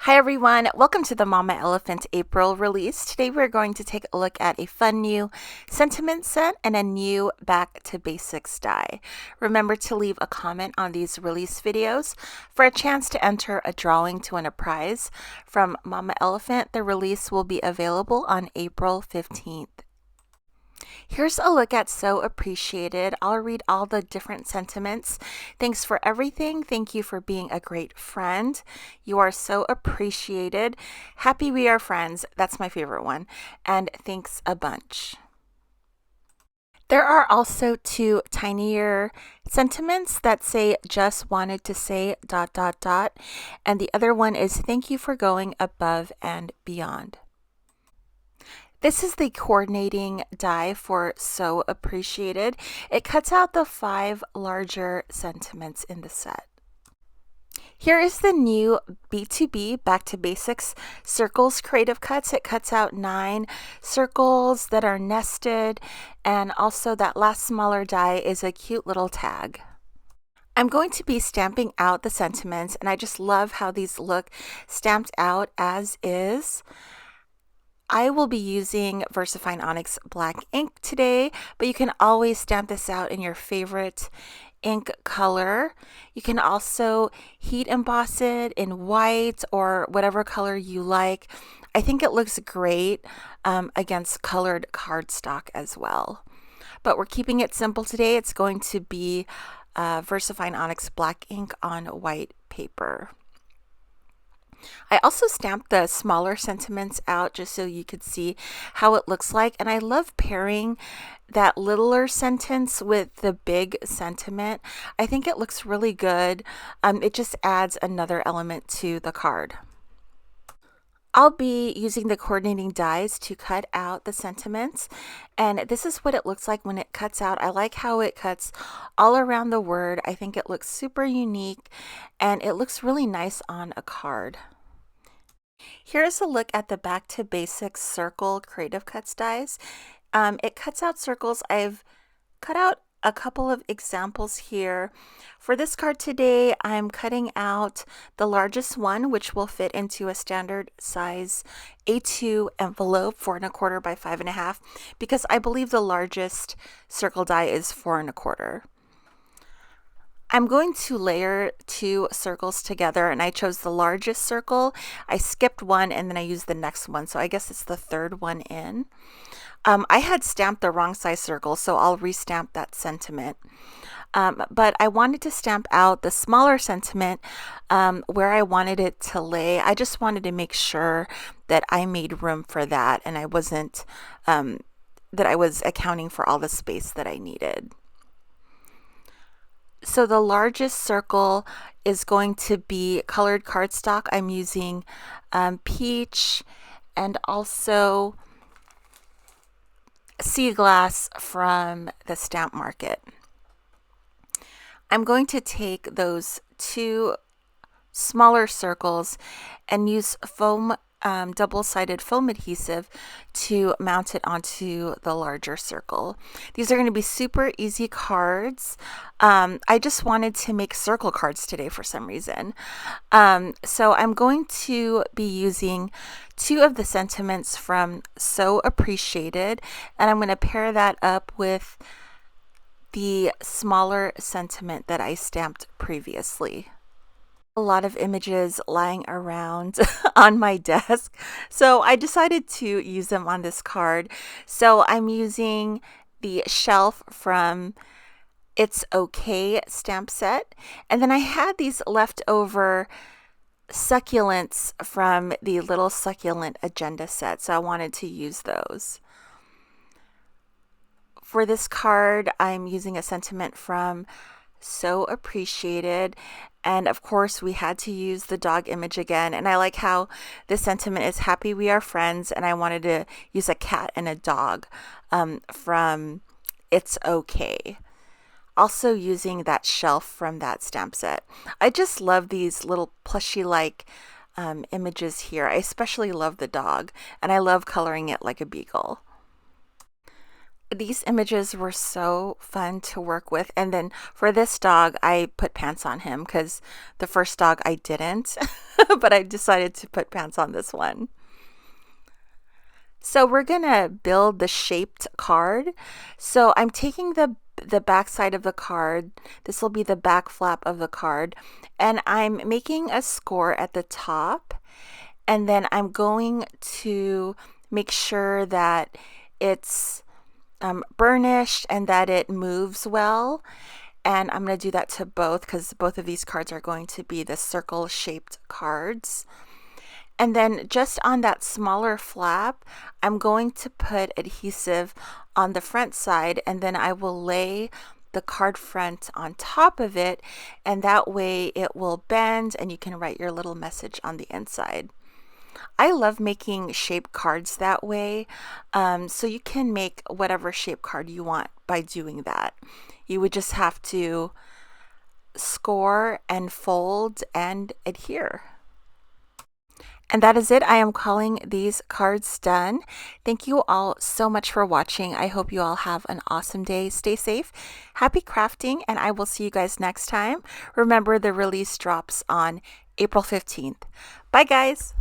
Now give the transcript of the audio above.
Hi everyone, welcome to the Mama Elephant April release. Today we're going to take a look at a fun new sentiment set and a new Back to Basics die. Remember to leave a comment on these release videos for a chance to enter a drawing to win a prize from Mama Elephant. The release will be available on April 15th. Here's a look at So Appreciated. I'll read all the different sentiments. Thanks for everything. Thank you for being a great friend. You are so appreciated. Happy we are friends. That's my favorite one. And thanks a bunch. There are also two tinier sentiments that say just wanted to say ... and the other one is thank you for going above and beyond. This is the coordinating die for So Appreciated. It cuts out the 5 larger sentiments in the set. Here is the new B2B, Back to Basics, Circles Creative Cuts. It cuts out 9 circles that are nested, and also that last smaller die is a cute little tag. I'm going to be stamping out the sentiments, and I just love how these look stamped out as is. I will be using VersaFine Onyx black ink today, but you can always stamp this out in your favorite ink color. You can also heat emboss it in white or whatever color you like. I think it looks great against colored cardstock as well. But we're keeping it simple today. It's going to be VersaFine Onyx black ink on white paper. I also stamped the smaller sentiments out just so you could see how it looks like. And I love pairing that littler sentence with the big sentiment. I think it looks really good. It just adds another element to the card. I'll be using the coordinating dies to cut out the sentiments, and this is what it looks like when it cuts out. I like how it cuts all around the word. I think it looks super unique, and it looks really nice on a card. Here's a look at the Back to Basics Circle Creative Cuts dies. It cuts out circles. I've cut out a couple of examples here. For this card today, I'm cutting out the largest one, which will fit into a standard size A2 envelope, 4 1/4 by 5 1/2, because I believe the largest circle die is 4 1/4. I'm going to layer 2 circles together, and I chose the largest circle. I skipped one and then I used the next one, so I guess it's the third one in. I had stamped the wrong size circle, so I'll restamp that sentiment. But I wanted to stamp out the smaller sentiment where I wanted it to lay. I just wanted to make sure that I made room for that, and I wasn't, that I was accounting for all the space that I needed. So the largest circle is going to be colored cardstock. I'm using peach and also sea glass from the stamp market. I'm going to take those 2 smaller circles and use foam, double-sided foam adhesive to mount it onto the larger circle. These are going to be super easy cards. I just wanted to make circle cards today for some reason. So I'm going to be using 2 of the sentiments from So Appreciated, and I'm going to pair that up with the smaller sentiment that I stamped previously. A lot of images lying around on my desk, so I decided to use them on this card. So I'm using the shelf from It's Okay stamp set, and then I had these leftover succulents from the Little Succulent Agenda set, so I wanted to use those. For this card, I'm using a sentiment from So Appreciated, and of course we had to use the dog image again, and I like how this sentiment is happy we are friends, and I wanted to use a cat and a dog from It's Okay. Also using that shelf from that stamp set. I just love these little plushy like images here. I especially love the dog, and I love coloring it like a beagle. These images were so fun to work with. And then for this dog, I put pants on him because the first dog I didn't, but I decided to put pants on this one. So we're gonna build the shaped card. So I'm taking the back side of the card. This will be the back flap of the card, and I'm making a score at the top, and then I'm going to make sure that it's burnished and that it moves well. And I'm going to do that to both because both of these cards are going to be the circle shaped cards. And then just on that smaller flap, I'm going to put adhesive on the front side, and then I will lay the card front on top of it, and that way it will bend and you can write your little message on the inside. I love making shape cards that way. So you can make whatever shape card you want by doing that. You would just have to score and fold and adhere. And that is it. I am calling these cards done. Thank you all so much for watching. I hope you all have an awesome day. Stay safe. Happy crafting, and I will see you guys next time. Remember, the release drops on April 15th. Bye, guys.